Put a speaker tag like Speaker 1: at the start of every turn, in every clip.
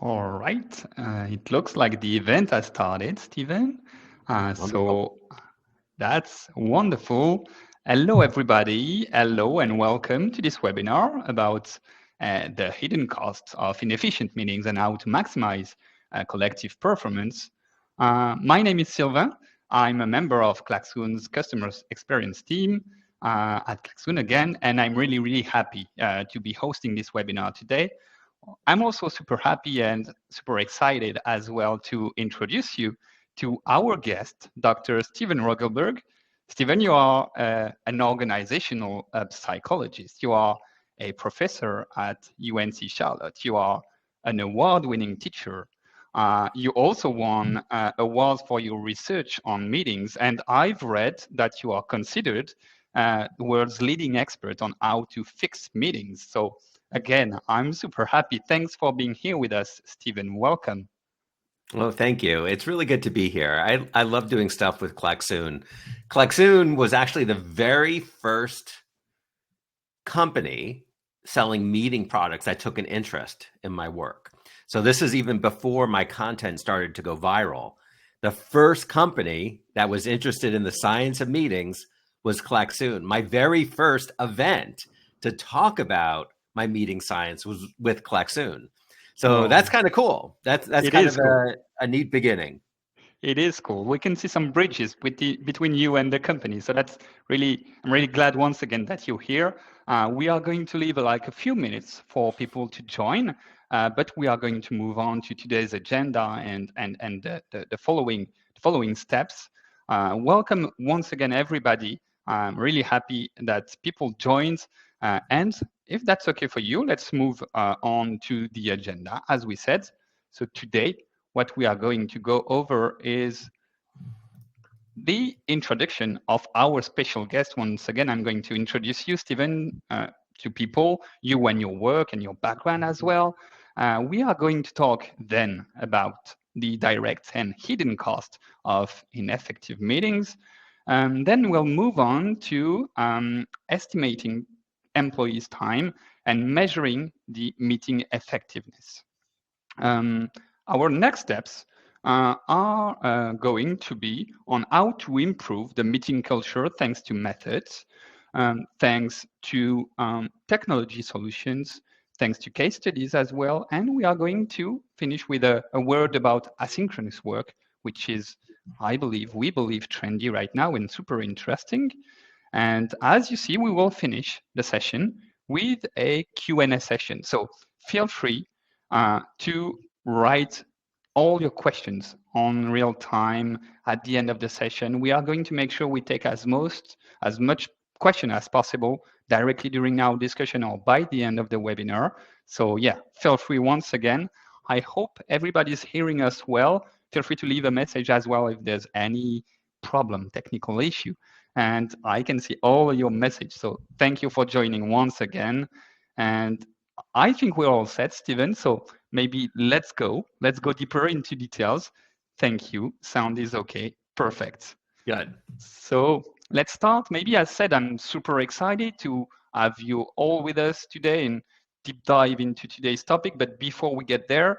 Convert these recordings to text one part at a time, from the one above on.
Speaker 1: All right. It looks like the event has started, Stephen.
Speaker 2: Wonderful.
Speaker 1: So that's wonderful. Hello, everybody. Hello, and welcome to this webinar about the hidden costs of inefficient meetings and how to maximize collective performance. My name is Sylvain. I'm a member of Klaxoon's customer experience team at Klaxoon again, and I'm really, really happy to be hosting this webinar today. I'm also super happy and super excited as well to introduce you to our guest, Dr. Stephen Rogelberg. Stephen, you are an organizational psychologist. You are a professor at UNC Charlotte. You are an award-winning teacher. You also won awards for your research on meetings, and I've read that you are considered the world's leading expert on how to fix meetings. So again, I'm super happy. Thanks for being here with us, Stephen. Welcome.
Speaker 2: Oh, thank you. It's really good to be here. I love doing stuff with Klaxoon. Klaxoon was actually the very first company selling meeting products that took an interest in my work. So this is even before my content started to go viral. The first company that was interested in the science of meetings was Klaxoon. My very first event to talk about my meeting science was with Klaxoon. So
Speaker 1: Oh,
Speaker 2: that's kind of cool. That's
Speaker 1: it
Speaker 2: kind
Speaker 1: is
Speaker 2: of
Speaker 1: cool.
Speaker 2: a neat beginning.
Speaker 1: It is cool. We can see some bridges between you and the company. So that's really, I'm really glad once again that you're here. We are going to leave like a few minutes for people to join, but we are going to move on to today's agenda and the following steps. Welcome once again, everybody. I'm really happy that people joined. And if that's okay for you, let's move on to the agenda, as we said. So today, what we are going to go over is the introduction of our special guest. Once again, I'm going to introduce you, Stephen, to people, you and your work and your background as well. We are going to talk then about the direct and hidden cost of ineffective meetings. Then we'll move on to estimating employees' time and measuring the meeting effectiveness. Our next steps are going to be on how to improve the meeting culture thanks to methods, thanks to technology solutions, thanks to case studies as well. And we are going to finish with a word about asynchronous work, which is, we believe trendy right now and super interesting. And as you see, we will finish the session with a Q&A session. So feel free to write all your questions on real time at the end of the session. We are going to make sure we take as much question as possible directly during our discussion or by the end of the webinar. So yeah, feel free once again. I hope everybody's hearing us well. Feel free to leave a message as well if there's any problem, technical issue. And I can see all your message. So thank you for joining once again. And I think we're all set, Stephen. So maybe let's go deeper into details. Thank you. Sound is okay. Perfect.
Speaker 2: Good.
Speaker 1: So let's start. Maybe as said, I'm super excited to have you all with us today and deep dive into today's topic. But before we get there,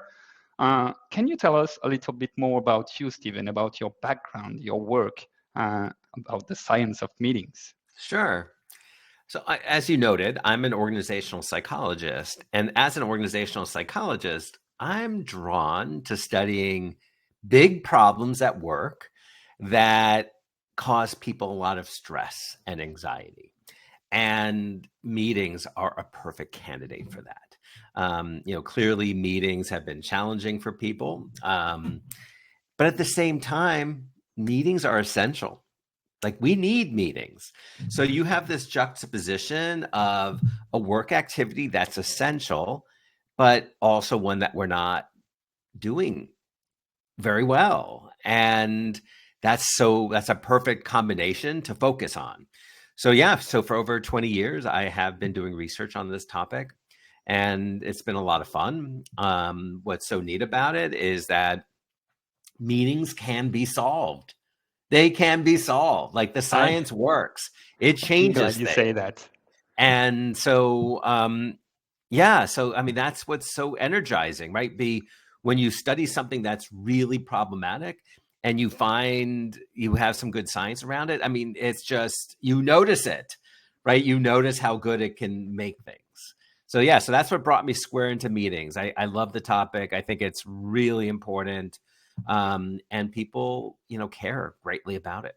Speaker 1: can you tell us a little bit more about you, Stephen, about your background, your work, about the science of meetings?
Speaker 2: Sure. So, as you noted, I'm an organizational psychologist. And as an organizational psychologist, I'm drawn to studying big problems at work that cause people a lot of stress and anxiety. And meetings are a perfect candidate for that. Clearly, meetings have been challenging for people. But at the same time, meetings are essential. Like we need meetings. So you have this juxtaposition of a work activity that's essential, but also one that we're not doing very well. And that's a perfect combination to focus on. So yeah, so for over 20 years, I have been doing research on this topic, and it's been a lot of fun. What's so neat about it is that meetings can be solved. They can be solved. Like the
Speaker 1: I'm
Speaker 2: science works. It
Speaker 1: glad
Speaker 2: changes
Speaker 1: you
Speaker 2: things.
Speaker 1: say that.
Speaker 2: And so, yeah, so I mean, that's what's so energizing, right? when you study something that's really problematic and you find you have some good science around it, I mean, it's just, you notice it, right? You notice how good it can make things. So yeah, so that's what brought me square into meetings. I love the topic. I think it's really important, and people, care greatly about it.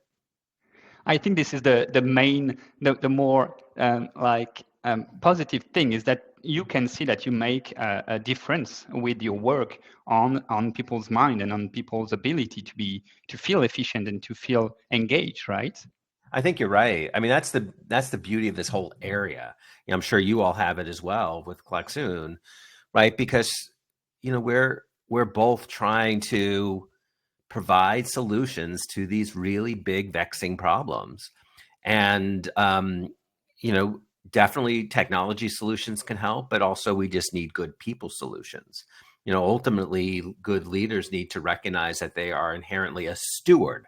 Speaker 1: I think this is the main, the more positive thing is that you can see that you make a difference with your work on people's mind and on people's ability to feel efficient and to feel engaged, right?
Speaker 2: I think you're right. I mean, that's the beauty of this whole area. I'm sure you all have it as well with Klaxoon, right? Because we're both trying to provide solutions to these really big vexing problems. And you know, definitely technology solutions can help, but also we just need good people solutions. Ultimately, good leaders need to recognize that they are inherently a steward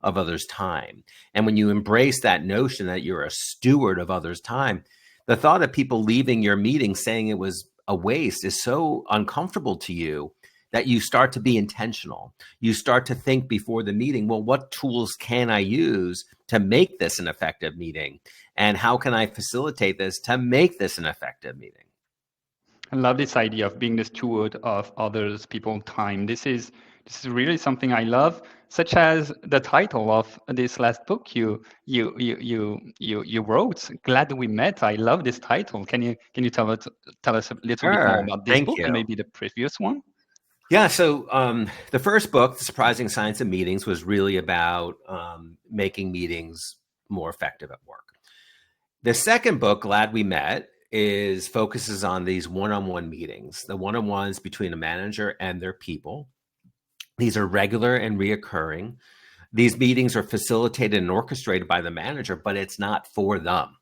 Speaker 2: of others' time. And when you embrace that notion that you're a steward of others' time, the thought of people leaving your meeting saying it was a waste is so uncomfortable to you that you start to be intentional. You start to think before the meeting, well, what tools can I use to make this an effective meeting? And how can I facilitate this to make this an effective meeting?
Speaker 1: I love this idea of being the steward of others, people's time. This is really something I love, such as the title of this last book you wrote. Glad we met. I love this title. Can you tell us a little bit more
Speaker 2: Sure.
Speaker 1: about this
Speaker 2: Thank
Speaker 1: book and
Speaker 2: you.
Speaker 1: maybe the previous one?
Speaker 2: Yeah, so the first book, The Surprising Science of Meetings, was really about making meetings more effective at work. The second book, Glad We Met, focuses on these one-on-one meetings, the one-on-ones between a manager and their people. These are regular and reoccurring. These meetings are facilitated and orchestrated by the manager, but it's not for them.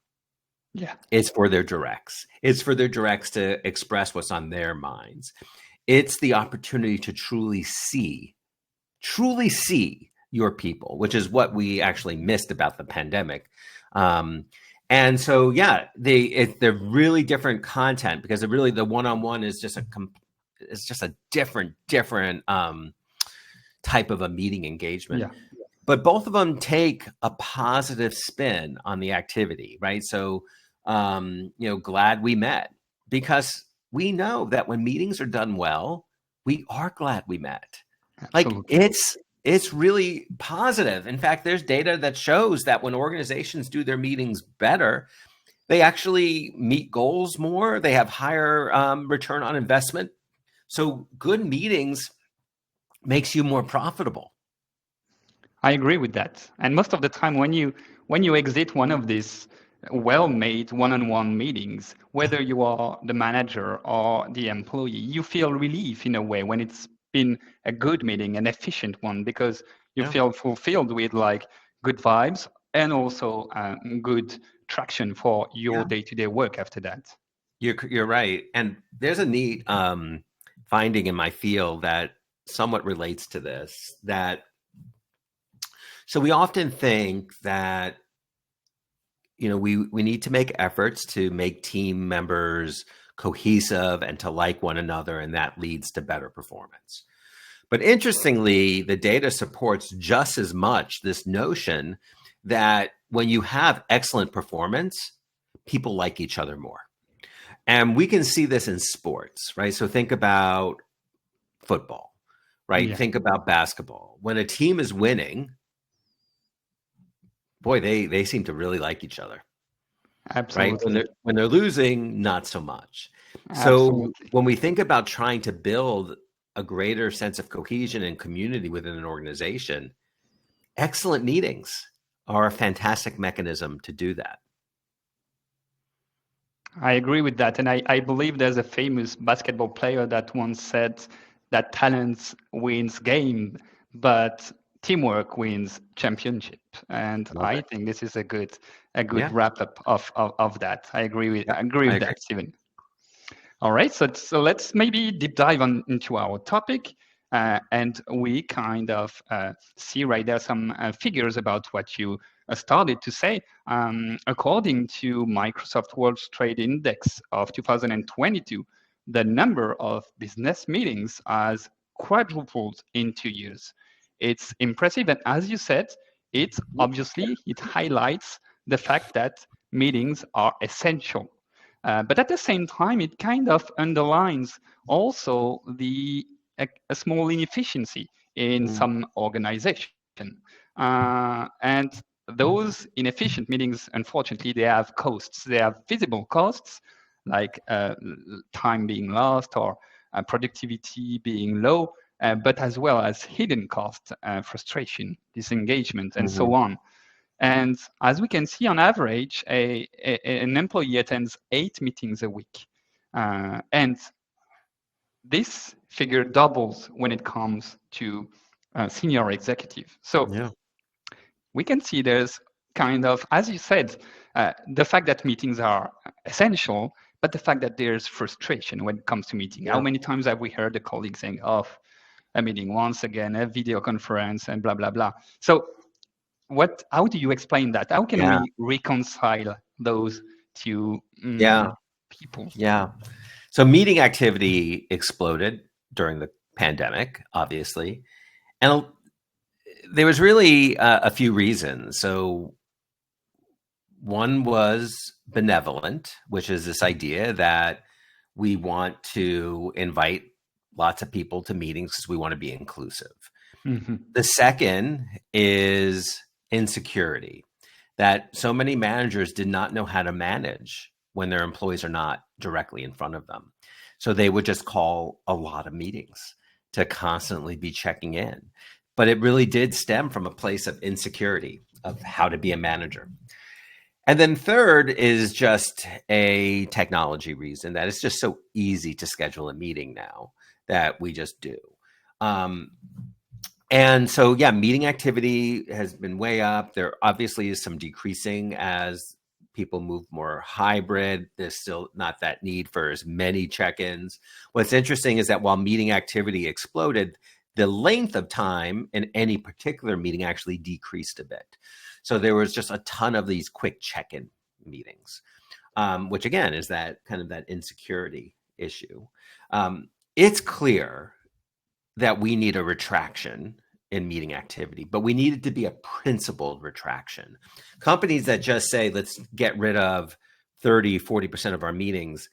Speaker 1: Yeah,
Speaker 2: It's for their directs. It's for their directs to express what's on their minds. It's the opportunity to truly see your people, which is what we actually missed about the pandemic. And so, yeah, they're really different content because the one-on-one is just a different type of a meeting engagement.
Speaker 1: yeah,
Speaker 2: But both of them take a positive spin on the activity, right? So, glad we met, because we know that when meetings are done well, we are glad we met. Like
Speaker 1: absolutely.
Speaker 2: it's really positive. In fact, there's data that shows that when organizations do their meetings better, they actually meet goals more. They have higher return on investment. So good meetings makes you more profitable.
Speaker 1: I agree with that. And most of the time, when you exit one of these well-made one-on-one meetings, whether you are the manager or the employee, you feel relief in a way when it's been a good meeting, an efficient one, because you
Speaker 2: Yeah.
Speaker 1: feel fulfilled with like good vibes and also good traction for your
Speaker 2: Yeah.
Speaker 1: day-to-day work after that.
Speaker 2: You're right. And there's a neat finding in my field that somewhat relates to this. So we often think that we need to make efforts to make team members cohesive and to like one another, and that leads to better performance. But interestingly, the data supports just as much this notion that when you have excellent performance, people like each other more. And we can see this in sports, right? So think about football, right?
Speaker 1: Yeah,
Speaker 2: Think about basketball. When a team is winning, boy, they seem to really like each other, right? When
Speaker 1: absolutely.
Speaker 2: they're losing, not so much. So
Speaker 1: Absolutely.
Speaker 2: when we think about trying to build a greater sense of cohesion and community within an organization, excellent meetings are a fantastic mechanism to do that.
Speaker 1: I agree with that. And I believe there's a famous basketball player that once said that talent wins game, but teamwork wins championship. And
Speaker 2: Love
Speaker 1: I
Speaker 2: it.
Speaker 1: think this is a good
Speaker 2: Yeah.
Speaker 1: wrap up of that. I agree with
Speaker 2: Yep.
Speaker 1: I agree
Speaker 2: I
Speaker 1: with
Speaker 2: agree.
Speaker 1: that, Stephen. All right, so let's maybe deep dive into our topic, and we kind of see right there some figures about what you started to say. According to Microsoft World Trade Index of 2022, the number of business meetings has quadrupled in 2 years. It's impressive, and as you said, it highlights the fact that meetings are essential. But at the same time, it kind of underlines also a small inefficiency in some organization. And those inefficient meetings, unfortunately, they have costs. They have visible costs, like time being lost or productivity being low, but as well as hidden costs, frustration, disengagement, and so on. And as we can see, on average, an employee attends 8 meetings a week. And this figure doubles when it comes to senior executive. So we can see there's kind of, as you said, the fact that meetings are essential, but the fact that there's frustration when it comes to meeting. How many times have we heard a colleague saying, "Oh, a meeting once again, a video conference, and blah blah blah." So, how do you explain that? How can we reconcile those two people?
Speaker 2: Yeah. So meeting activity exploded during the pandemic, obviously. And there was really a few reasons. So one was benevolent, which is this idea that we want to invite lots of people to meetings because we want to be inclusive. The second is insecurity, that so many managers did not know how to manage when their employees are not directly in front of them. So they would just call a lot of meetings to constantly be checking in. But it really did stem from a place of insecurity of how to be a manager. And then third is just a technology reason, that it's just so easy to schedule a meeting now that we just do. And so, meeting activity has been way up. There obviously is some decreasing as people move more hybrid. There's still not that need for as many check-ins. What's interesting is that while meeting activity exploded, the length of time in any particular meeting actually decreased a bit. So there was just a ton of these quick check-in meetings, which again is that kind of that insecurity issue. It's clear that we need a retraction in meeting activity, but we need it to be a principled retraction. Companies that just say, let's get rid of 30, 40% of our meetings,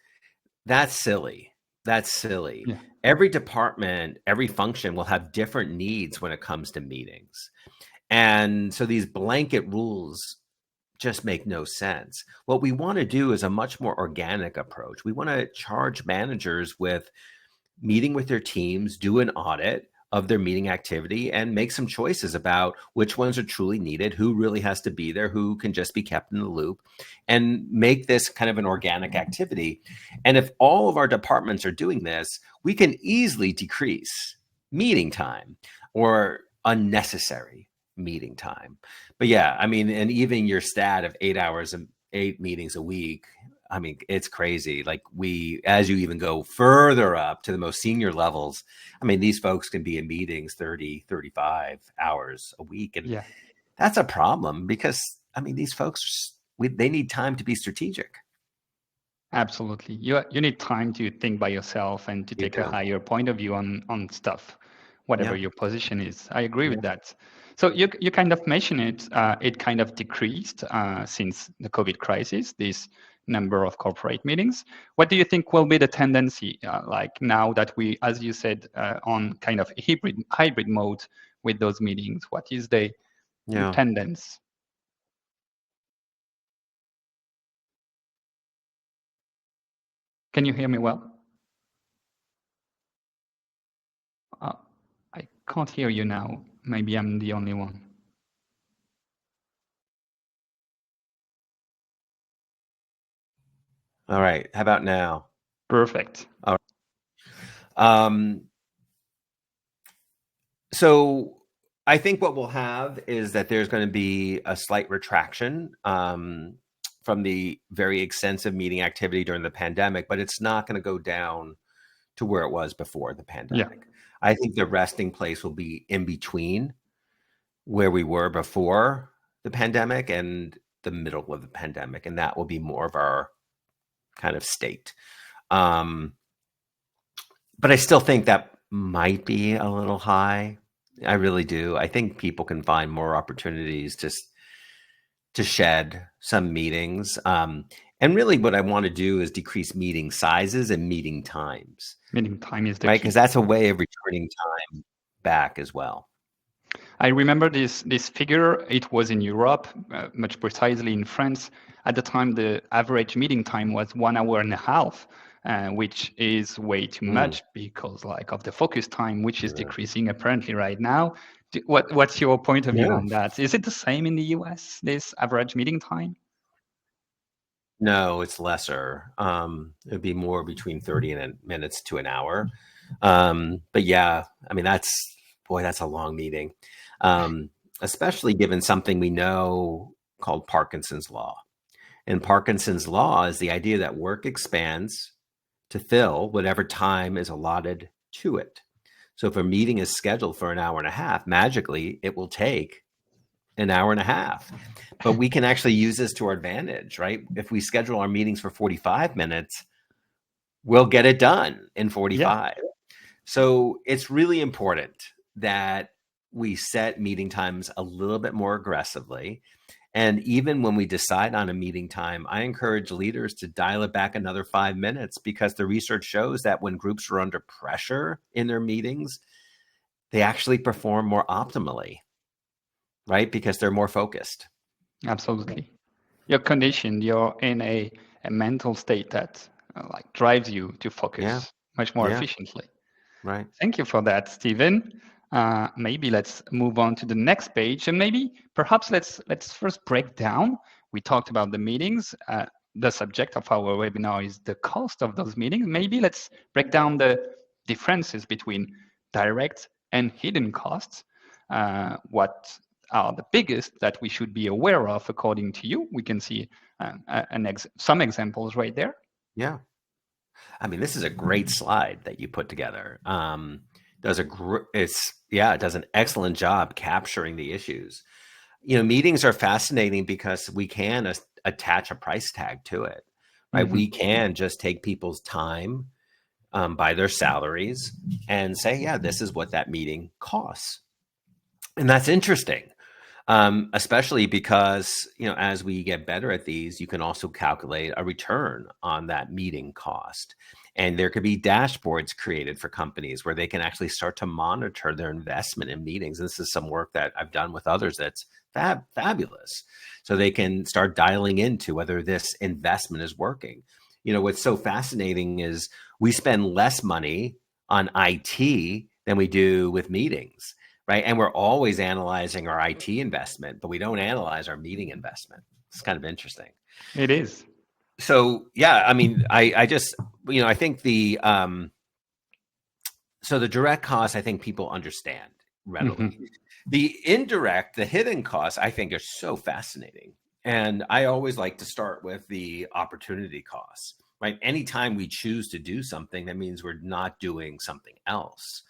Speaker 2: that's silly. That's silly.
Speaker 1: Yeah.
Speaker 2: Every department, every function will have different needs when it comes to meetings. And so these blanket rules just make no sense. What we want to do is a much more organic approach. We want to charge managers with meeting with their teams, do an audit of their meeting activity, and make some choices about which ones are truly needed, who really has to be there, who can just be kept in the loop, and make this kind of an organic activity. And if all of our departments are doing this, we can easily decrease meeting time or unnecessary meeting time. But and even your stat of 8 hours and 8 meetings a week, it's crazy. Like as you even go further up to the most senior levels, these folks can be in meetings 30, 35 hours a week. And that's a problem because, these folks, they need time to be strategic.
Speaker 1: Absolutely. You need time to think by yourself and to take a higher point of view on stuff, whatever your position is. I agree with that. So you kind of mentioned it. It kind of decreased since the COVID crisis, this number of corporate meetings. What do you think will be the tendency, like now that we, as you said, on kind of hybrid mode with those meetings? What is the tendency? Can you hear me well? I can't hear you now. Maybe I'm the only one.
Speaker 2: All right. How about now?
Speaker 1: Perfect.
Speaker 2: All right. So I think what we'll have is that there's going to be a slight retraction from the very extensive meeting activity during the pandemic, but it's not going to go down to where it was before the pandemic. I think the resting place will be in between where we were before the pandemic and the middle of the pandemic, and that will be more of our kind of state. But I still think that might be a little high. I really do. I think people can find more opportunities to shed some meetings. And really, what I want to do is decrease meeting sizes and meeting times,
Speaker 1: Meeting time is the
Speaker 2: right? Because
Speaker 1: key.
Speaker 2: that's a way of returning time back as well.
Speaker 1: I remember this figure. It was in Europe, much precisely in France. At the time, the average meeting time was 1 hour and a half, which is way too
Speaker 2: Mm,
Speaker 1: much because like of the focus time, which is
Speaker 2: yeah.
Speaker 1: decreasing apparently right now. What's your point of view
Speaker 2: Yeah.
Speaker 1: on that? Is it the same in the US, this average meeting time?
Speaker 2: No, it's lesser. It'd be more between 30 minutes to an hour. But yeah, I mean, that's a long meeting. Um, Especially given something we know called Parkinson's law. And Parkinson's law is the idea that work expands to fill whatever time is allotted to it. So if a meeting is scheduled for an hour and a half, magically it will take an hour and a half. But we can actually use this to our advantage, right? If we schedule our meetings for 45 minutes, we'll get it done in
Speaker 1: Yeah,
Speaker 2: 45. So it's really important that we set meeting times a little bit more aggressively. And even when we decide on a meeting time, I encourage leaders to dial it back another 5 minutes because the research shows that when groups are under pressure in their meetings, they actually perform more optimally, right? Because they're more focused.
Speaker 1: absolutely. You're conditioned. You're in a mental state that like drives you to
Speaker 2: Yeah.
Speaker 1: focus much more
Speaker 2: Yeah.
Speaker 1: efficiently.
Speaker 2: Right.
Speaker 1: Thank you for that, Stephen. Maybe let's move on to the next page, and maybe perhaps let's first break down. We talked about the meetings. The subject of our webinar is the cost of those meetings. Maybe let's break down the differences between direct and hidden costs. What are the biggest that we should be aware of according to you? We can see some examples right there.
Speaker 2: Yeah. I mean, this is a great slide that you put together. It does an excellent job capturing the issues. Meetings are fascinating because we can attach a price tag to it, right?
Speaker 1: Mhm.
Speaker 2: We can just take people's time by their salaries and say, yeah, this is what that meeting costs. And that's interesting, especially because, as we get better at these, you can also calculate a return on that meeting cost. And there could be dashboards created for companies where they can actually start to monitor their investment in meetings. This is some work that I've done with others that's fabulous. So they can start dialing into whether this investment is working. What's so fascinating is we spend less money on IT than we do with meetings, right? And we're always analyzing our IT investment, but we don't analyze our meeting investment. It's kind of interesting.
Speaker 1: It is.
Speaker 2: So yeah, I mean, I just, I think the direct costs, I think people understand readily.
Speaker 1: Mhm.
Speaker 2: The indirect, the hidden costs, I think are so fascinating. And I always like to start with the opportunity costs, right? Anytime we choose to do something, that means we're not doing something else.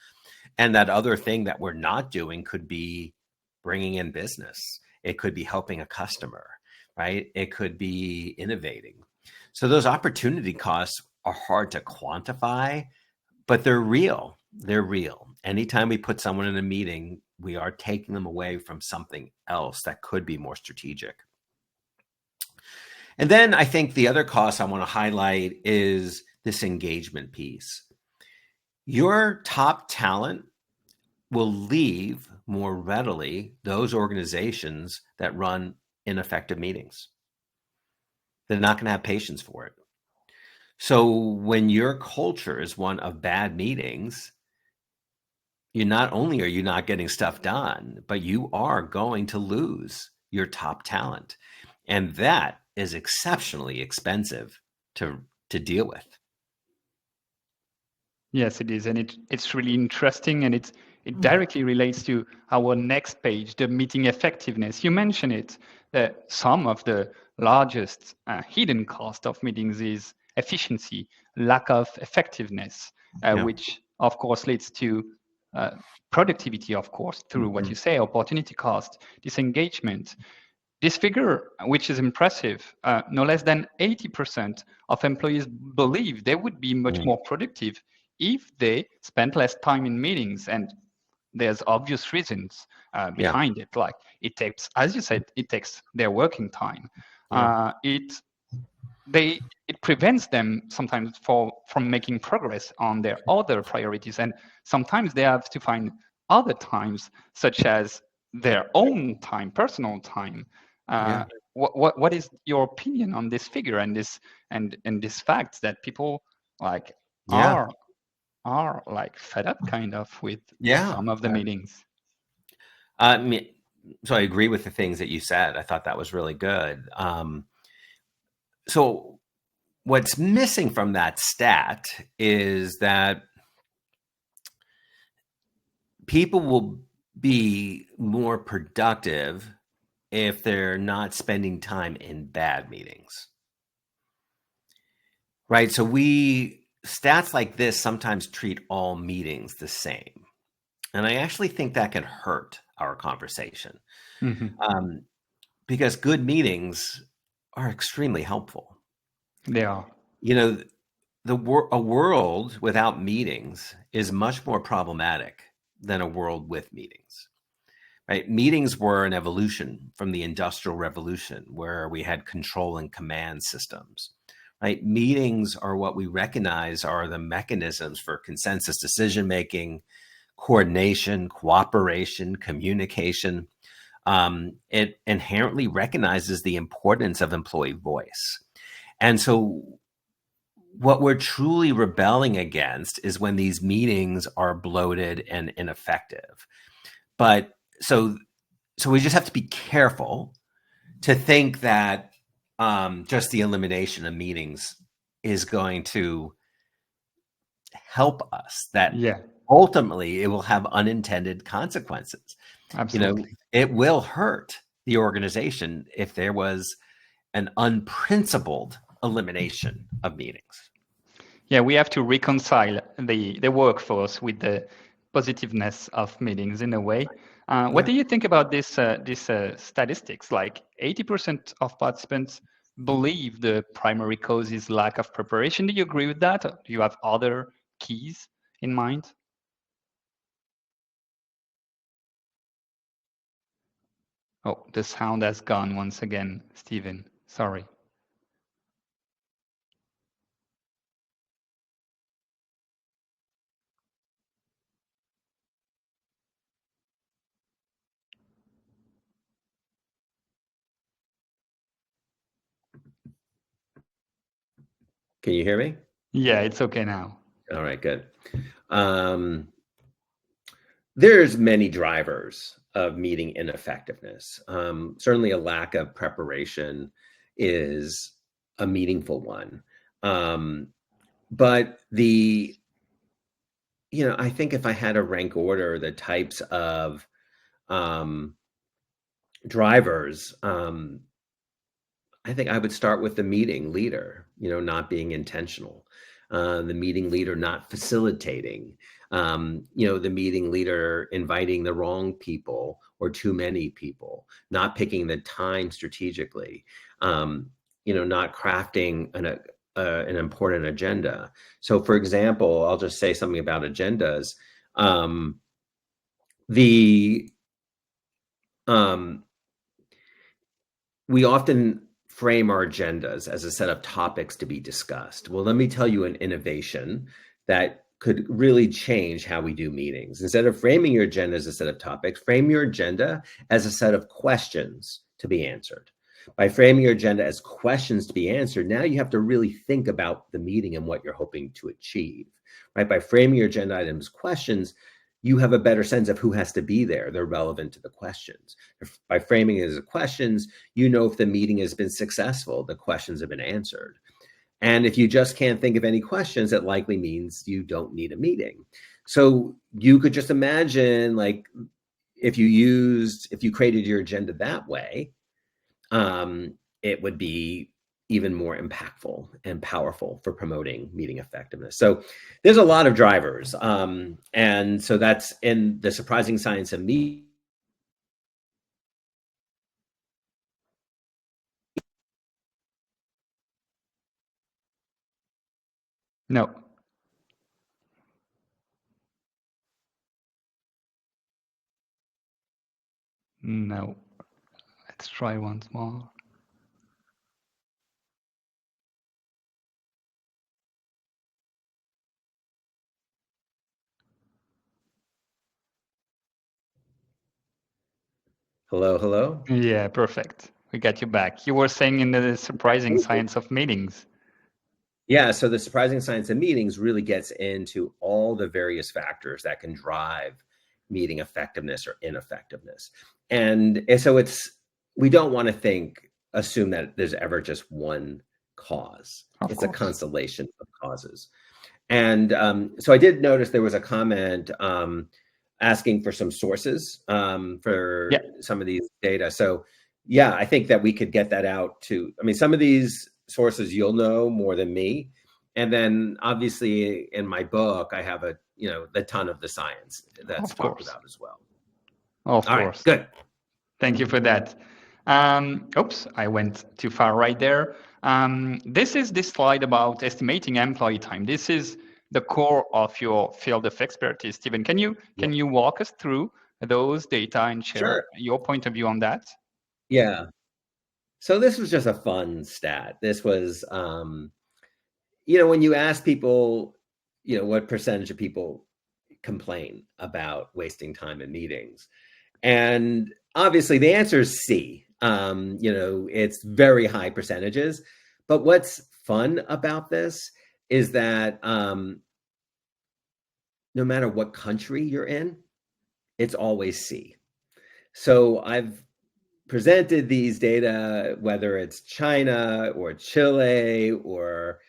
Speaker 2: And that other thing that we're not doing could be bringing in business. It could be helping a customer, right? It could be innovating. So those opportunity costs are hard to quantify, but they're real. They're real. Anytime we put someone in a meeting, we are taking them away from something else that could be more strategic. And then I think the other cost I want to highlight is this engagement piece. Your top talent will leave more readily those organizations that run ineffective meetings. They're not going to have patience for it. So when your culture is one of bad meetings, not only are you not getting stuff done, but you are going to lose your top talent. And that is exceptionally expensive to deal with.
Speaker 1: Yes, it is, and it's really interesting, and it directly relates to our next page, the meeting effectiveness. You mentioned it, that some of the largest hidden cost of meetings is efficiency, lack of effectiveness,
Speaker 2: Yeah.
Speaker 1: which of course leads to uh, productivity, of course, through what
Speaker 2: Mm-hmm.
Speaker 1: you say, opportunity cost, disengagement. This figure, which is impressive, no less than 80% of employees believe they would be much more productive if they spend less time in meetings, and there's obvious reasons
Speaker 2: Yeah.
Speaker 1: behind it. Like it takes, as you said, it takes their working time.
Speaker 2: Yeah.
Speaker 1: It they it prevents them sometimes from making progress on their other priorities, and sometimes they have to find other times, such as their own time, personal time.
Speaker 2: Yeah.
Speaker 1: What is your opinion on this figure and this fact that people like
Speaker 2: Yeah.
Speaker 1: are like fed up kind of with
Speaker 2: Yeah.
Speaker 1: some of the meetings?
Speaker 2: I mean, so I agree with the things that you said. I thought that was really good. So what's missing from that stat is that people will be more productive if they're not spending time in bad meetings. Right? So stats like this sometimes treat all meetings the same. And I actually think that can hurt our conversation. Um, because good meetings are extremely helpful.
Speaker 1: They are.
Speaker 2: You know, a world without meetings is much more problematic than a world with meetings. Right? Meetings were an evolution from the Industrial Revolution, where we had control and command systems. Right? Meetings are what we recognize are the mechanisms for consensus decision making, coordination, cooperation, communication. It inherently recognizes the importance of employee voice. And so what we're truly rebelling against is when these meetings are bloated and ineffective. But so we just have to be careful to think that just the elimination of meetings is going to help us, that
Speaker 1: Yeah,
Speaker 2: ultimately it will have unintended consequences.
Speaker 1: absolutely.
Speaker 2: It will hurt the organization if there was an unprincipled elimination of meetings.
Speaker 1: Yeah, we have to reconcile the workforce with the positiveness of meetings in a way. What
Speaker 2: Yeah.
Speaker 1: do you think about this statistics? Like 80% of participants believe the primary cause is lack of preparation. Do you agree with that? Or do you have other keys in mind? Oh, the sound has gone once again, Stephen. Sorry.
Speaker 2: Can you hear me?
Speaker 1: Yeah, it's okay now.
Speaker 2: All right, good. Um, there's many drivers of meeting ineffectiveness. Certainly, a lack of preparation is a meaningful one. Um, but I think if I had to rank order the types of um, drivers, I think I would start with the meeting leader, not being intentional, the meeting leader not facilitating, the meeting leader inviting the wrong people or too many people, not picking the time strategically, not crafting an important agenda. So, for example, I'll just say something about agendas. Um, the um, we often frame our agendas as a set of topics to be discussed. Well, let me tell you an innovation that could really change how we do meetings. Instead of framing your agenda as a set of topics, frame your agenda as a set of questions to be answered. By framing your agenda as questions to be answered, now you have to really think about the meeting and what you're hoping to achieve. Right? By framing your agenda items as questions, you have a better sense of who has to be there. They're relevant to the questions. By framing it as questions, you know if the meeting has been successful, the questions have been answered. And if you just can't think of any questions, it likely means you don't need a meeting. So you could just imagine, like, if you created your agenda that way, it would be even more impactful and powerful for promoting meeting effectiveness. So there's a lot of drivers. And so that's in the surprising science of meeting.
Speaker 1: No. No. Let's try once more.
Speaker 2: Hello, hello.
Speaker 1: Yeah, perfect. We got you back. You were saying in the surprising science of meetings.
Speaker 2: Yeah, so the surprising science of meetings really gets into all the various factors that can drive meeting effectiveness or ineffectiveness. And so we don't want to assume that there's ever just one cause.
Speaker 1: Of
Speaker 2: It's a
Speaker 1: course.
Speaker 2: constellation of causes. And so I did notice there was a comment asking for some sources for
Speaker 1: Yeah,
Speaker 2: some of these data. So yeah, I think that we could get that out to, I mean, some of these sources you'll know more than me. And then obviously in my book, I have a ton of the science that's
Speaker 1: of
Speaker 2: talked
Speaker 1: course.
Speaker 2: about as well.
Speaker 1: Of
Speaker 2: All right,
Speaker 1: course.
Speaker 2: good.
Speaker 1: Thank you for that. Oops, I went too far right there. This is this slide about estimating employee time. This is the core of your field of expertise. Stephen, can you
Speaker 2: Yeah,
Speaker 1: walk us through those data and share
Speaker 2: sure.
Speaker 1: your point of view on that?
Speaker 2: Yeah. So this was just a fun stat. This was, when you ask people, what percentage of people complain about wasting time in meetings, and obviously the answer is C. It's very high percentages. But what's fun about this is that no matter what country you're in, it's always C. So I've presented these data, whether it's China or Chile or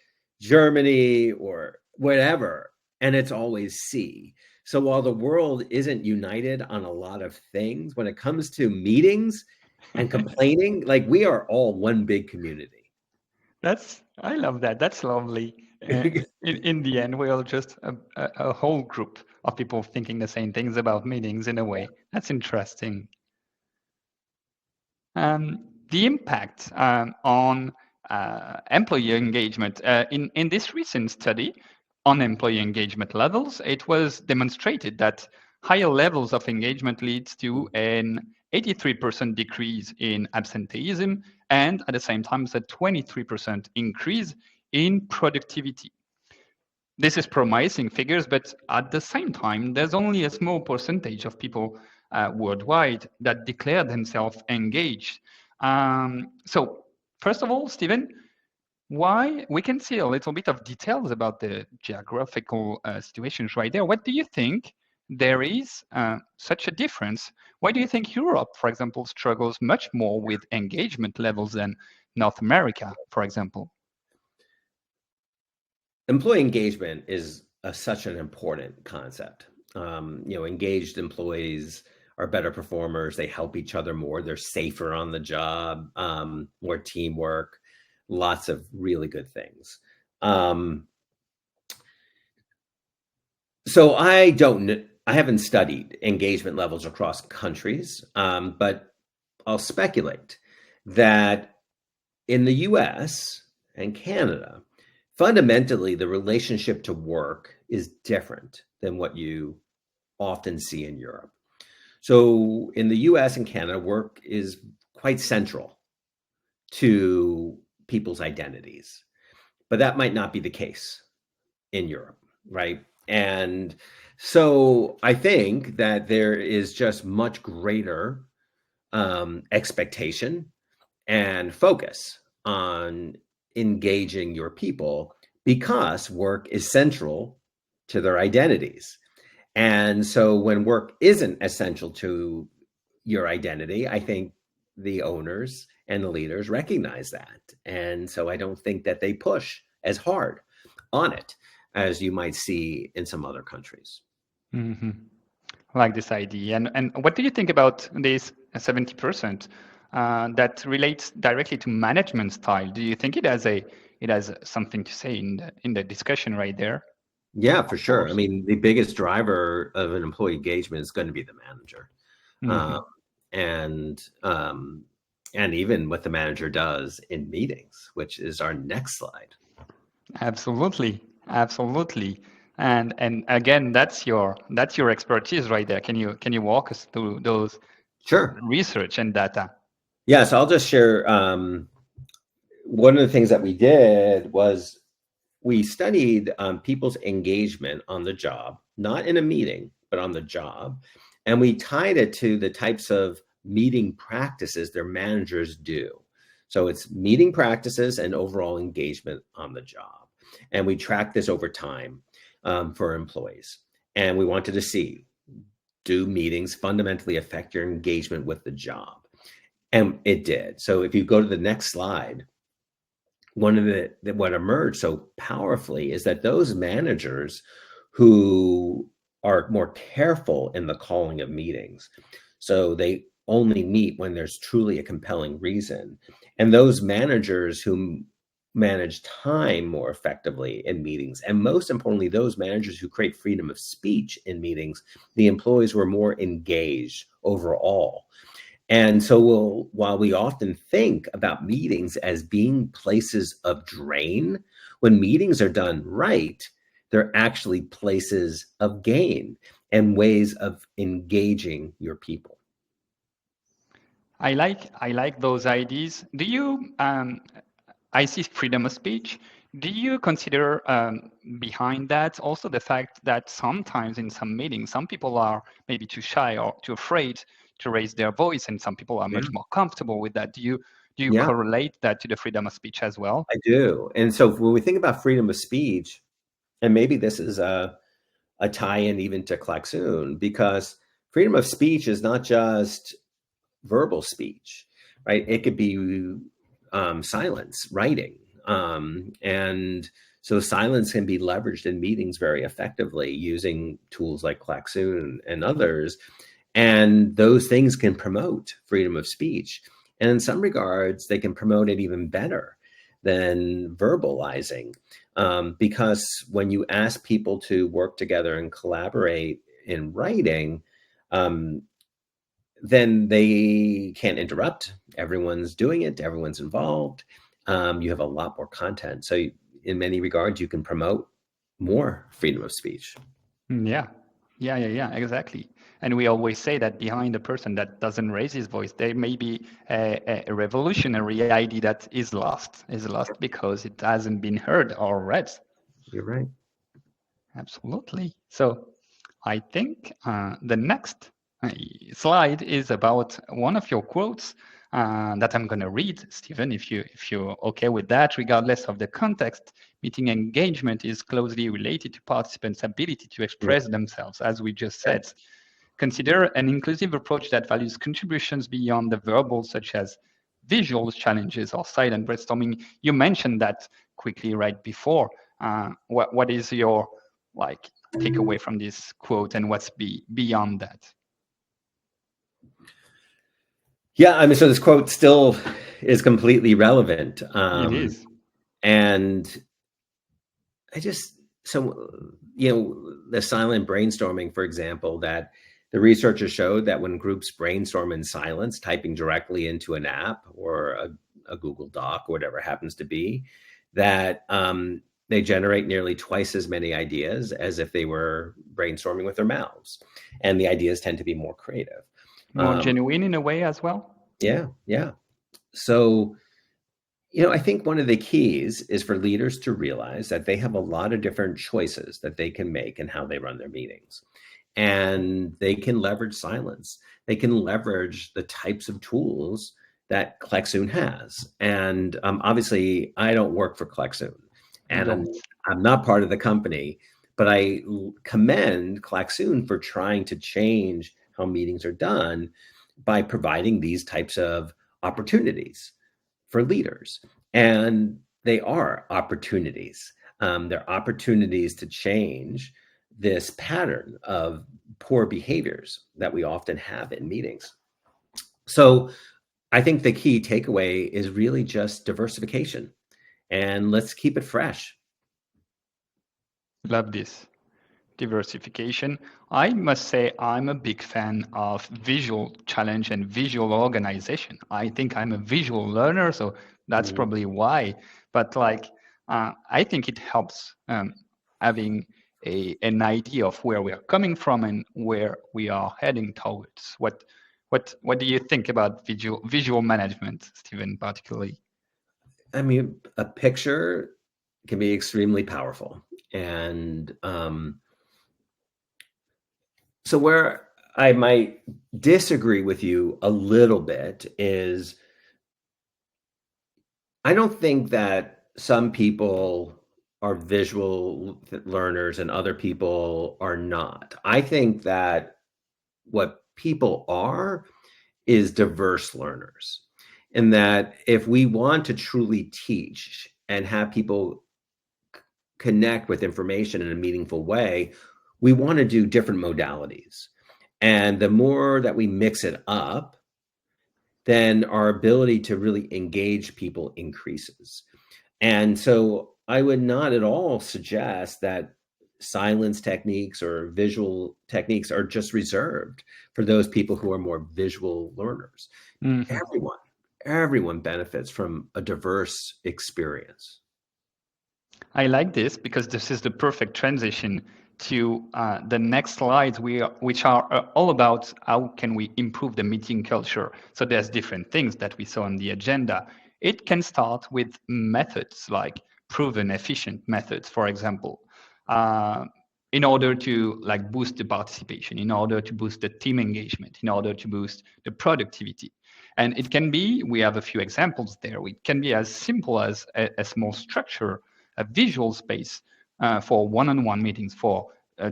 Speaker 2: Germany or whatever, and it's always C. So while the world isn't united on a lot of things, when it comes to meetings and complaining, like we are all one big community.
Speaker 1: I love that. That's lovely. In the end, we're all just a whole group of people thinking the same things about meetings in a way. That's interesting. The impact on employee engagement. In this recent study on employee engagement levels, it was demonstrated that higher levels of engagement leads to an 83% decrease in absenteeism and at the same time a 23% increase in productivity. This is promising figures, but at the same time, there's only a small percentage of people worldwide that declare themselves engaged. So, first of all, Stephen, why we can see a little bit of details about the geographical situations right there. What do you think there is such a difference? Why do you think Europe, for example, struggles much more with engagement levels than North America, for example?
Speaker 2: Employee engagement is such an important concept. Engaged employees are better performers. They help each other more. They're safer on the job, more teamwork, lots of really good things. So I haven't studied engagement levels across countries, but I'll speculate that in the US and Canada, fundamentally, the relationship to work is different than what you often see in Europe. So in the US and Canada, work is quite central to people's identities, but that might not be the case in Europe, right? And so I think that there is just much greater expectation and focus on engaging your people because work is central to their identities. And so when work isn't essential to your identity, I think the owners and the leaders recognize that. And so I don't think that they push as hard on it as you might see in some other countries.
Speaker 1: Mm-hmm. I like this idea. And what do you think about this 70% that relates directly to management style? Do you think it has something to say in the discussion right there?
Speaker 2: Yeah, for
Speaker 1: Of
Speaker 2: sure. I
Speaker 1: course.
Speaker 2: mean, the biggest driver of an employee engagement is going to be the manager.
Speaker 1: Mm-hmm.
Speaker 2: Um, and even what the manager does in meetings, which is our next slide.
Speaker 1: Absolutely, absolutely. And again, that's your expertise right there. Can you walk us through those
Speaker 2: Sure.
Speaker 1: research and data.
Speaker 2: Yeah, so I'll just share. One of the things that we did was we studied people's engagement on the job, not in a meeting, but on the job. And we tied it to the types of meeting practices their managers do. So it's meeting practices and overall engagement on the job. And we tracked this over time for employees. And we wanted to see, do meetings fundamentally affect your engagement with the job? And it did. So if you go to the next slide, one of what emerged so powerfully is that those managers who are more careful in the calling of meetings, so they only meet when there's truly a compelling reason, and those managers who manage time more effectively in meetings, and most importantly, those managers who create freedom of speech in meetings, the employees were more engaged overall. And so while we often think about meetings as being places of drain, when meetings are done right, they're actually places of gain and ways of engaging your people.
Speaker 1: I like those ideas. Do you I see freedom of speech. Do you consider behind that also the fact that sometimes in some meetings, some people are maybe too shy or too afraid to raise their voice, and some people are
Speaker 2: Yeah.
Speaker 1: much more comfortable with that? Do you
Speaker 2: Yeah,
Speaker 1: correlate that to the freedom of speech as well?
Speaker 2: I do. And so when we think about freedom of speech, and maybe this is a tie-in even to Klaxoon, because freedom of speech is not just verbal speech, right? It could be silence, writing. And so silence can be leveraged in meetings very effectively using tools like Klaxoon and others. And those things can promote freedom of speech. And in some regards, they can promote it even better than verbalizing. Because when you ask people to work together and collaborate in writing, um, then they can't interrupt. Everyone's doing it, everyone's involved. You have a lot more content. So, in many regards, you can promote more freedom of speech.
Speaker 1: Yeah. Yeah, exactly. And we always say that behind a person that doesn't raise his voice, there may be a revolutionary idea that is lost because it hasn't been heard or read.
Speaker 2: You're right.
Speaker 1: Absolutely. So I think the next slide is about one of your quotes that I'm going to read, Stephen, if you're okay with that. Regardless of the context, meeting engagement is closely related to participants' ability to
Speaker 2: Yeah.
Speaker 1: express themselves, as we just said. Consider an inclusive approach that values contributions beyond the verbal, such as visual challenges or silent brainstorming. You mentioned that quickly right before. What is your like takeaway from this quote, and what's beyond that?
Speaker 2: Yeah. I mean, so this quote still is completely relevant.
Speaker 1: It is.
Speaker 2: And I just, so, the silent brainstorming, for example, that the researchers showed that when groups brainstorm in silence, typing directly into an app or a Google Doc or whatever it happens to be, that they generate nearly twice as many ideas as if they were brainstorming with their mouths. And the ideas tend to be more creative.
Speaker 1: More genuine in a way as well.
Speaker 2: Yeah, yeah. So, I think one of the keys is for leaders to realize that they have a lot of different choices that they can make in how they run their meetings. And they can leverage silence. They can leverage the types of tools that Klaxoon has. And obviously, I don't work for Klaxoon, and I'm,
Speaker 1: Don't.
Speaker 2: I'm not part of the company, but I commend Klaxoon for trying to change how meetings are done by providing these types of opportunities for leaders. And they are opportunities. They're opportunities to change this pattern of poor behaviors that we often have in meetings. So I think the key takeaway is really just diversification, and let's keep it fresh.
Speaker 1: Love this. Diversification. I must say I'm a big fan of visual challenge and visual organization. I think I'm a visual learner, so that's
Speaker 2: Mhm.
Speaker 1: probably why. But I think it helps having an idea of where we are coming from and where we are heading towards. What What do you think about visual management, Stephen, particularly?
Speaker 2: I mean, a picture can be extremely powerful. And so where I might disagree with you a little bit is I don't think that some people are visual learners and other people are not. I think that what people are is diverse learners. And that if we want to truly teach and have people connect with information in a meaningful way, we want to do different modalities. And the more that we mix it up, then our ability to really engage people increases. And so I would not at all suggest that silence techniques or visual techniques are just reserved for those people who are more visual learners.
Speaker 1: Mm-hmm.
Speaker 2: Everyone benefits from a diverse experience.
Speaker 1: I like this because this is the perfect transition to the next slides, which are all about how can we improve the meeting culture. So there's different things that we saw on the agenda. It can start with methods like proven efficient methods, for example, uh, in order to like boost the participation, in order to boost the team engagement, in order to boost the productivity. And it can be, we have a few examples there. It can be as simple as a small structure, a visual space for one-on-one meetings, for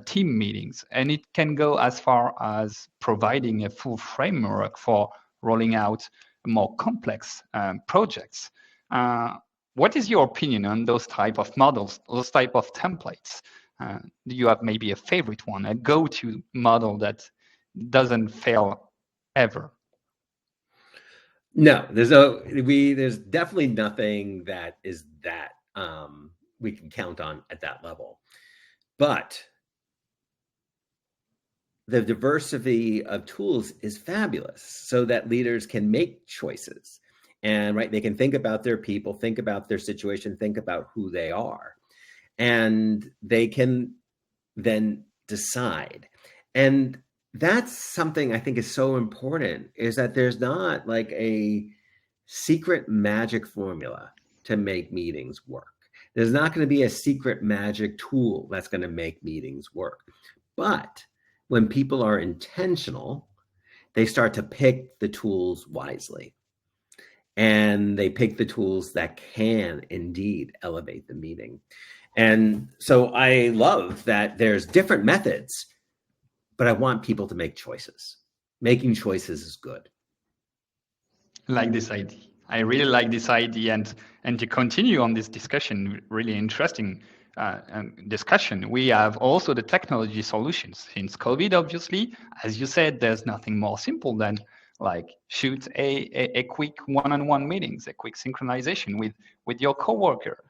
Speaker 1: team meetings. And it can go as far as providing a full framework for rolling out more complex projects. What is your opinion on those type of models, those type of templates? Do you have maybe a favorite one, a go-to model that doesn't fail ever?
Speaker 2: No, there's definitely nothing that is that we can count on at that level. But the diversity of tools is fabulous so that leaders can make choices. And right, they can think about their people, think about their situation, think about who they are. And they can then decide. And that's something I think is so important, is that there's not like a secret magic formula to make meetings work. There's not going to be a secret magic tool that's going to make meetings work. But when people are intentional, they start to pick the tools wisely. And they pick the tools that can indeed elevate the meeting. And so I love that there's different methods, but I want people to make choices. Making choices is good.
Speaker 1: Like this idea. I really like this idea, and to continue on this discussion, really interesting discussion. We have also the technology solutions. Since COVID, obviously, as you said, there's nothing more simple than like shoot a quick one-on-one meetings, a quick synchronization with your coworker.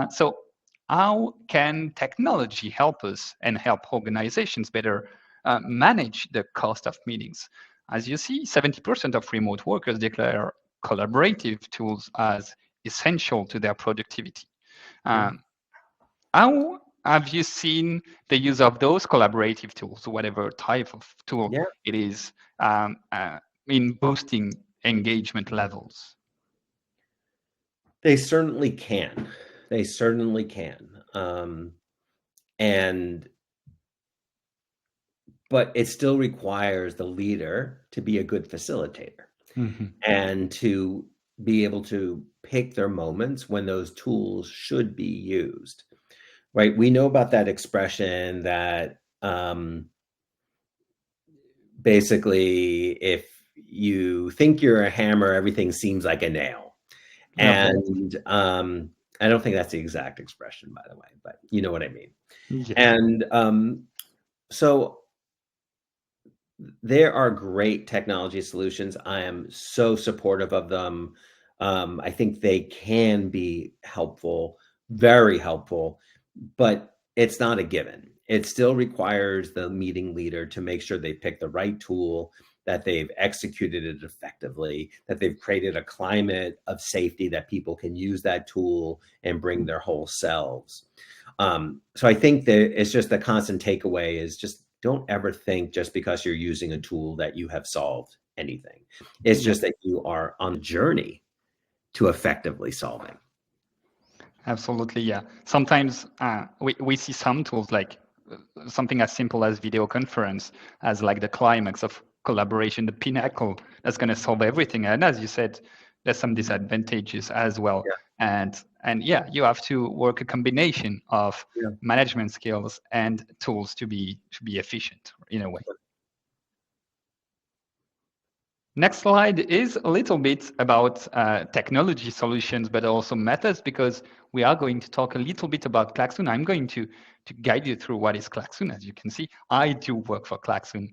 Speaker 1: So how can technology help us and help organizations better manage the cost of meetings? As you see, 70% of remote workers declare collaborative tools as essential to their productivity. How have you seen the use of those collaborative tools, whatever type of tool
Speaker 2: Yeah,
Speaker 1: it is, in boosting engagement levels?
Speaker 2: they certainly can. They certainly can. And but it still requires the leader to be a good facilitator
Speaker 1: Mm-hmm.
Speaker 2: and to be able to pick their moments when those tools should be used. Right? We know about that expression that basically, if you think you're a hammer, everything seems like a nail.
Speaker 1: Love that.
Speaker 2: And I don't think that's the exact expression, by the way, but you know what I mean.
Speaker 1: Yes.
Speaker 2: And so there are great technology solutions. I am so supportive of them. I think they can be helpful, very helpful, but it's not a given. It still requires the meeting leader to make sure they pick the right tool, that they've executed it effectively, that they've created a climate of safety that people can use that tool and bring their whole selves. So I think that it's just the constant takeaway is just don't ever think just because you're using a tool that you have solved anything. It's
Speaker 1: Yeah.
Speaker 2: just that you are on a journey to effectively solving.
Speaker 1: Absolutely, yeah. Sometimes we see some tools like something as simple as video conference as like the climax of collaboration, the pinnacle that's going to solve everything. And as you said, there's some disadvantages as well.
Speaker 2: Yeah.
Speaker 1: And yeah, you have to work a combination of
Speaker 2: Yeah.
Speaker 1: management skills and tools to be efficient in a way. Next slide is a little bit about technology solutions, but also methods, because we are going to talk a little bit about Klaxoon. I'm going to guide you through what is Klaxoon. As you can see, I do work for Klaxoon,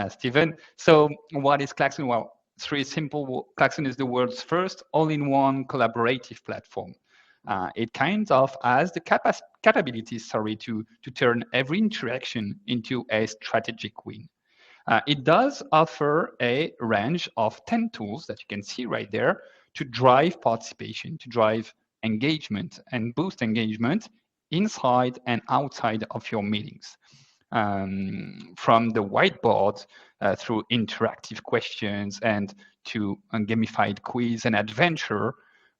Speaker 1: Stephen. So what is Klaxoon? Well, it's really simple. Klaxoon is the world's first all-in-one collaborative platform. It kind of has the capabilities, to turn every interaction into a strategic win. It does offer a range of 10 tools that you can see right there to drive participation, to drive engagement and boost engagement inside and outside of your meetings. From the whiteboard through interactive questions and to a gamified quiz and adventure.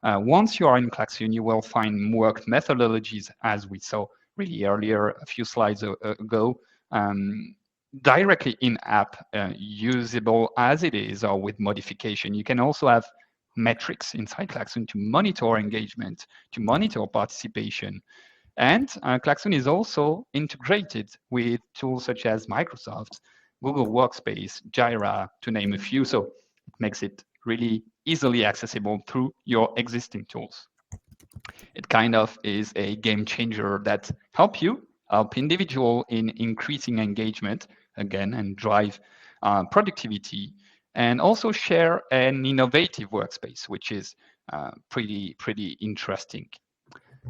Speaker 1: Once you are in Klaxoon, you will find work methodologies, as we saw really earlier a few slides ago, directly in app, usable as it is or with modification. You can also have metrics inside Klaxoon to monitor engagement, to monitor participation. And Klaxoon is also integrated with tools such as Microsoft, Google Workspace, Jira, to name a few. So it makes it really easily accessible through your existing tools. It kind of is a game changer that help individual in increasing engagement again and drive productivity, and also share an innovative workspace, which is pretty interesting.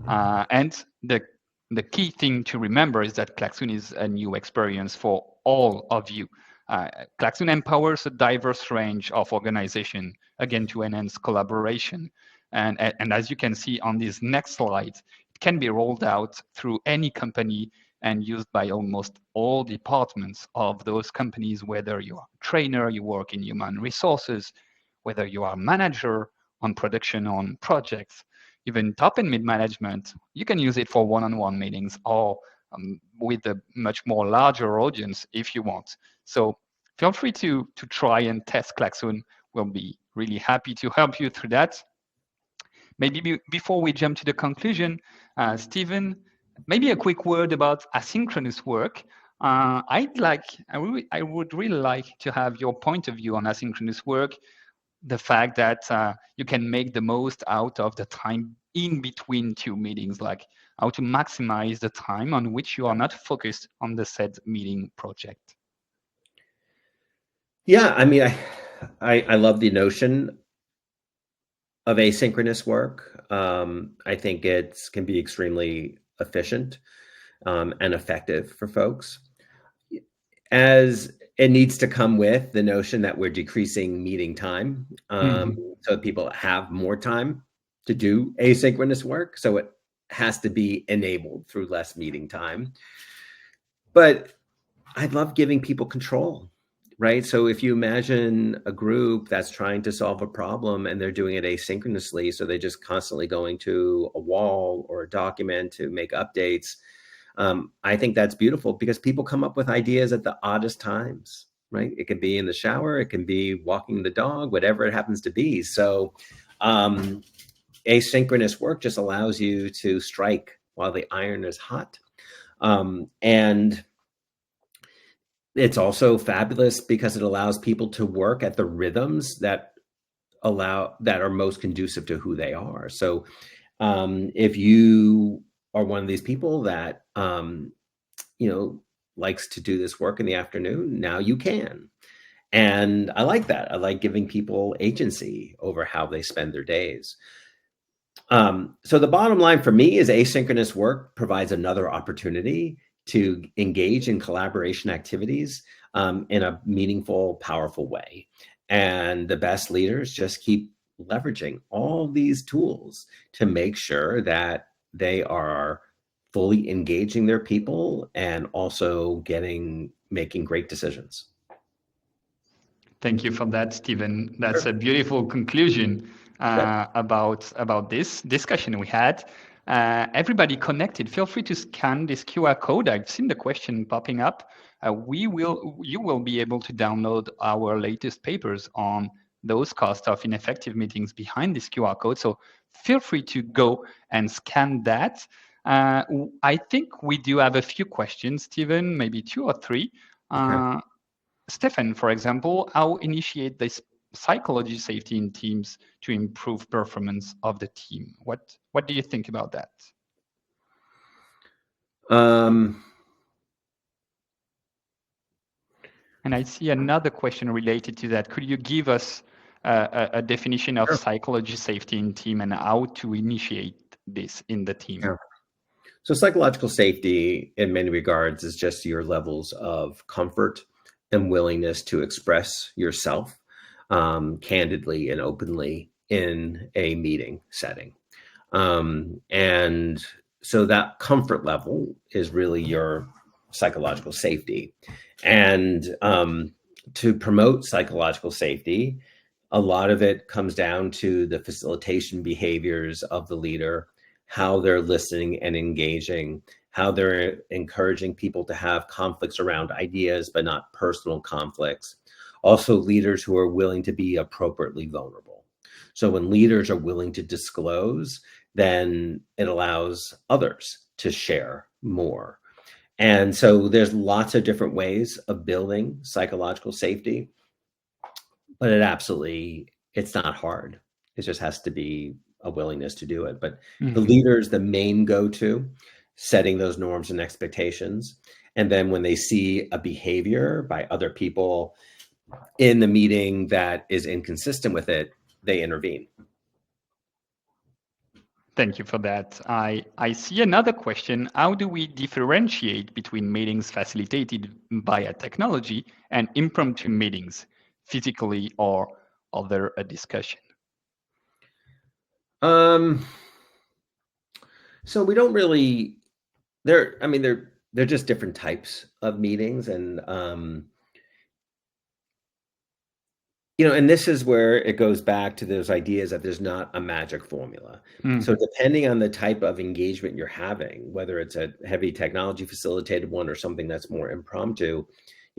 Speaker 1: And the key thing to remember is that Klaxoon is a new experience for all of you. Klaxoon empowers a diverse range of organization, again, to enhance collaboration. And as you can see on this next slide, it can be rolled out through any company and used by almost all departments of those companies, whether you are a trainer, you work in human resources, whether you are a manager on production, on projects, even top and mid management. You can use it for one-on-one meetings or with a much more larger audience if you want. So feel free to try and test Klaxoon. We'll be really happy to help you through that. Maybe before we jump to the conclusion, Stephen, maybe a quick word about asynchronous work. I would really like to have your point of view on asynchronous work, the fact that you can make the most out of the time in between two meetings, like how to maximize the time on which you are not focused on the said meeting project.
Speaker 2: Yeah, I mean, I love the notion of asynchronous work. I think it can be extremely efficient and effective for folks. As it needs to come with the notion that we're decreasing meeting time, so people have more time to do asynchronous work. So it has to be enabled through less meeting time. But I love giving people control, right? So if you imagine a group that's trying to solve a problem and they're doing it asynchronously, so they're just constantly going to a wall or a document to make updates. I think that's beautiful because people come up with ideas at the oddest times, right? It can be in the shower, it can be walking the dog, whatever it happens to be. So asynchronous work just allows you to strike while the iron is hot. And it's also fabulous because it allows people to work at the rhythms that are most conducive to who they are. So if you are one of these people that likes to do this work in the afternoon, now you can. And I like that. I like giving people agency over how they spend their days. So the bottom line for me is asynchronous work provides another opportunity to engage in collaboration activities in a meaningful, powerful way. And the best leaders just keep leveraging all these tools to make sure that they are fully engaging their people and also making great decisions.
Speaker 1: Thank you for that, Stephen. That's a beautiful conclusion about this discussion we had. Everybody connected, feel free to scan this QR code. I've seen the question popping up. You will be able to download our latest papers on those costs of ineffective meetings behind this QR code. So feel free to go and scan that. I think we do have a few questions, Stephen, maybe 2 or 3. Stefan, for example, how initiate this psychology safety in teams to improve performance of the team? What do you think about that? And I see another question related to that. Could you give us a definition of psychology safety in team and how to initiate this in the team?
Speaker 3: Yeah. So psychological safety in many regards is just your levels of comfort and willingness to express yourself candidly and openly in a meeting setting. And so that comfort level is really your psychological safety. And to promote psychological safety, a lot of it comes down to the facilitation behaviors of the leader, how they're listening and engaging, how they're encouraging people to have conflicts around ideas, but not personal conflicts. Also, leaders who are willing to be appropriately vulnerable. So when leaders are willing to disclose, then it allows others to share more. And so there's lots of different ways of building psychological safety, but it's not hard. It just has to be a willingness to do it. But the leader is the main go-to, setting those norms and expectations. And then when they see a behavior by other people in the meeting that is inconsistent with it, they intervene.
Speaker 1: Thank you for that. I see another question. How do we differentiate between meetings facilitated by a technology and impromptu meetings, physically or other a discussion?
Speaker 3: So we don't really, they're just different types of meetings. And, and this is where it goes back to those ideas that there's not a magic formula. So depending on the type of engagement you're having, whether it's a heavy technology facilitated one or something that's more impromptu,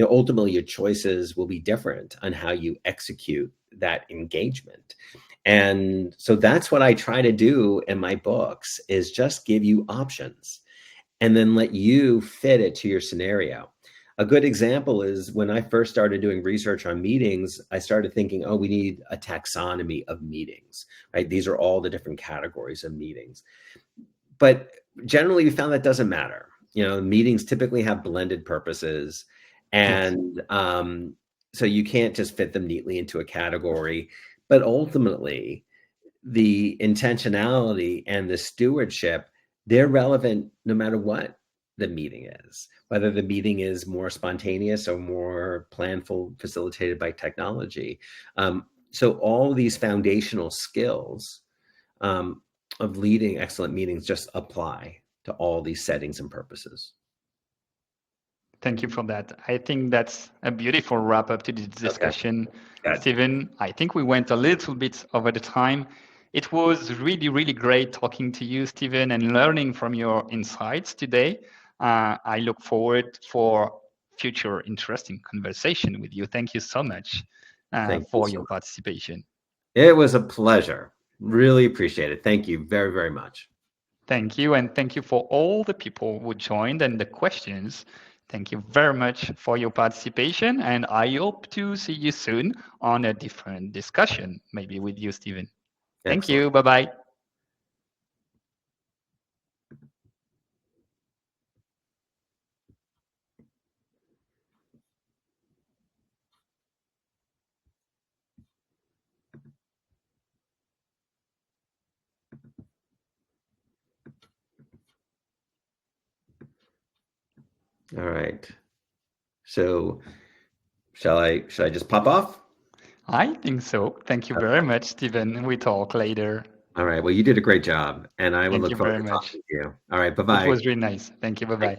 Speaker 3: ultimately your choices will be different on how you execute that engagement. And so that's what I try to do in my books, is just give you options and then let you fit it to your scenario. A good example is when I first started doing research on meetings, I started thinking, we need a taxonomy of meetings, right? These are all the different categories of meetings. But generally we found that doesn't matter. Meetings typically have blended purposes. And so you can't just fit them neatly into a category. But ultimately, the intentionality and the stewardship, they're relevant no matter what the meeting is, whether the meeting is more spontaneous or more planful, facilitated by technology. So all these foundational skills of leading excellent meetings just apply to all these settings and purposes.
Speaker 1: Thank you for that. I think that's a beautiful wrap up to this discussion.
Speaker 3: Okay.
Speaker 1: Stephen, I think we went a little bit over the time. It was really, really great talking to you, Stephen, and learning from your insights today. I look forward for future interesting conversation with you. Thank you so much for your participation.
Speaker 3: It was a pleasure. Really appreciate it. Thank you very, very much.
Speaker 1: Thank you. And thank you for all the people who joined and the questions. Thank you very much for your participation. And I hope to see you soon on a different discussion, maybe with you, Stephen. Thank you. Bye-bye.
Speaker 3: All right. So shall I just pop off?
Speaker 1: I think so. Thank you very much, Stephen. We talk later.
Speaker 3: All right. Well, you did a great job, and I will look forward to talking to you. All right. Bye-bye.
Speaker 1: It was really nice. Thank you. Bye-bye.